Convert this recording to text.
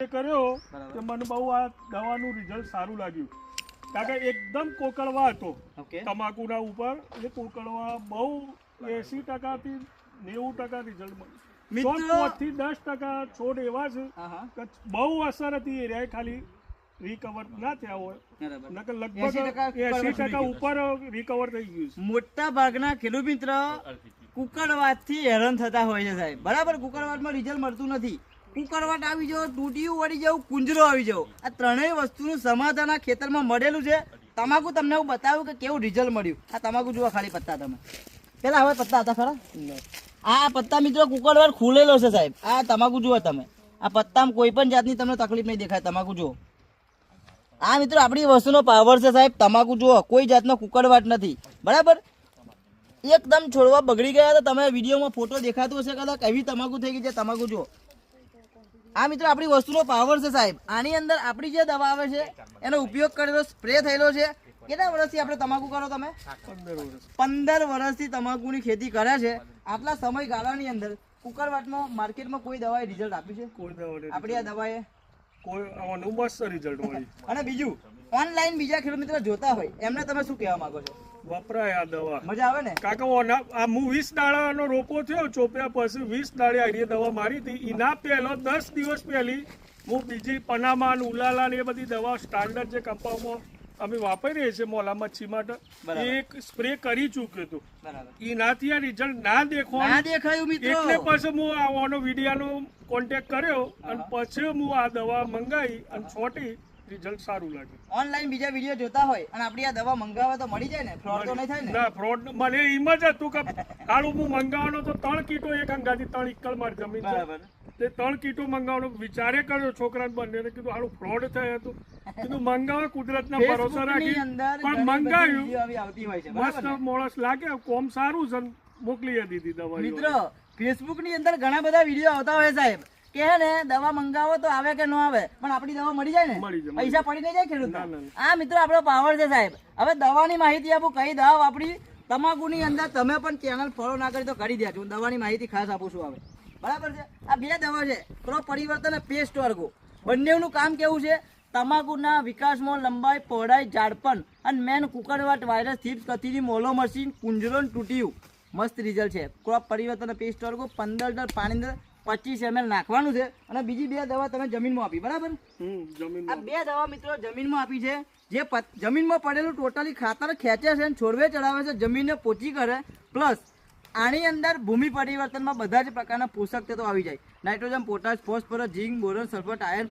કર્યો કે મને બહુ આ દવાનું રિઝલ્ટ સારું લાગ્યું. કારણ કે એકદમ કોકળવા હતો તમાકુના ઉપર. એ કોકળવા બહુ 80% થી 90% રિઝલ્ટ મળ્યું. 100 થી 10% છોડ એવા છે કે બહુ અસર હતી. એ ખાલી રિકવર ના થયા હોય, નકર લગભગ 80% ઉપર રિકવર થઈ ગયું છે. મોટા ભાગના ખેડૂત મિત્ર કુકરવાટથી હેરાન થતા હોય છે સાહેબ. બરાબર, કુકરવાટમાં રિઝલ્ટ મળતું નથી. કુકરવાટ આવી જાવ, તૂટિયું વળી જવું, કુંજરો આવી જાવ, આ ત્રણેય વસ્તુનું સમાધાન આ ખેતરમાં મળેલું છે. તમાકુ તમને હું બતાવ્યું કે કેવું રિઝલ્ટ મળ્યું. આ તમાકુ જુઓ ખાલી પત્તા તમે પેલા હવે પત્તા હતા ખરા. આ પત્તા મિત્રો કુકરવાટ ખુલેલો છે સાહેબ. આ તમાકુ જુઓ તમે, આ પત્તામાં કોઈ પણ જાતની તમને તકલીફ નહીં દેખાય. તમાકુ જુઓ, આ મિત્રો આપણી વસ્તુનો પાવર છે સાહેબ. તમાકુ જુઓ, કોઈ જાતનો કુકરવાટ નથી. બરાબર, એકદમ છોડવા બગડી ગયા હતા. તમે વિડીયોમાં ફોટો દેખાતો હશે કદાચ, એવી તમાકુ થઈ ગઈ છે. તમાકુ જુઓ, આ મિત્રો આપણી વસ્તુનો પાવર છે સાહેબ. આની અંદર આપણી જે દવા આવે છે એનો ઉપયોગ કરેલો, સ્પ્રે થયેલો છે. કેટલા વર્ષથી આપણે તમાકુ કરો તમે? 15 વર્ષથી તમાકુની ખેતી કરે છે. આટલા સમયગાળાની અંદર કુકરવાટમાં માર્કેટમાં કોઈ દવાએ રિઝલ્ટ આપ્યું છે? કોઈ દવા આપણી આ દવાએ કોઈ આવાનું મસ્ત રિઝલ્ટ મળ્યું. અને બીજું, ઓનલાઈન બીજા ખેડૂત મિત્રો જોતા હોય એમને તમે શું કહેવા માંગો છો? વપરાય આ દવા, મજા આવે ને? કાકા હું 20 દાડાનો રોપો થયો, ચોપ્યા પછી 20 દાડે આડી દવા મારી હતી. એના પહેલો 10 દિવસ પહેલી હું બીજી પનામા અને ઉલાલા ને એ બધી દવા સ્ટાન્ડર્ડ જે કંપાઉન્ડમાં અમે વાપરીએ છીએ મોલા મચ્છી માટે, એક સ્પ્રે કરી ચૂક્યો હતો. એનાથી આ રિઝલ્ટ ના દેખાયું મિત્રો. એટલે પછી હું આવાનો વિડીયાનો કોન્ટેક્ટ કર્યો અને પછી હું આ દવા મંગાવી અને છોટી. રિઝલ્ટ સારું લાગ્યું. ઓનલાઈન બીજા વિડીયો જોતા હોય અને આપણી આ દવા મંગાવે તો મળી જાય ને? ફ્રોડ તો નહીં થાય ને? ના, ફ્રોડ મને એમ જ હતું કે હાલું હું મંગાવવાનો તો 3 કીટો એક અંગાથી 3 એકલ મારી જમીન છે. તે 3 કીટો મંગાવવાનો વિચારે કર્યો. છોકરાને બંનેને કીધું હાલું ફ્રોડ થયો હતું. કીધું મંગાવો, કુદરતના ભરોસા રાખી. પણ મંગાવ્યું, મસ્ત મોળસ લાગે, કોમ સારું છે, મોકલી દીધી દવા. મિત્રો ફેસબુક ની અંદર ઘણા બધા વિડીયો આવતા હોય સાહેબ કે હે ને દવા મંગાવો તો આવે કે ન આવે, પણ આપણી દવા મળી જાય ને? પૈસા પડી નહીં જાય ખેડૂત? આ મિત્રો આપણો પાવર છે સાહેબ. હવે દવાની માહિતી આપું, કઈ દવા વાપરી તમાકુની અંદર. તમે પણ ચેનલ ફોલો ના કરી તો કરી દેજો. હું દવાની માહિતી ખાસ આપું છું. હવે બરાબર છે, આ 2 દવા છે, ક્રોપ પરિવર્તન અને પેસ્ટ વર્ગો. બંનેનું કામ કેવું છે? તમાકુના વિકાસમાં લંબાઈ, પહોળાઈ, ઝાડપણ અને મેન કુકરવાટ, વાયરસ, થીપ્સ, કથીરી, મોલો મર્સી, કુંજરો, તૂટ્યું. મસ્ત રિઝલ્ટ છે. ક્રોપ પરિવર્તન અને પેસ્ટ વર્ગો 15 લીટર પાણી અંદર 25 ml નાખવાનું છે. અને બીજી 2 દવા તમે જમીનમાં આપી. બરાબર, આ 2 દવા મિત્રો જમીનમાં આપી છે. જે જમીનમાં પડેલું ટોટલી ખાતર ખેંચે છે, છોડવે ચડાવે છે, જમીનને પોચી કરે. પ્લસ આની અંદર ભૂમિ પરિવર્તનમાં બધા જ પ્રકારના પોષક તત્વો આવી જાય. નાઇટ્રોજન, પોટાશ, ફોસ્ફરસ, ઝીંક, બોરોન, સલ્ફર, આયર્ન,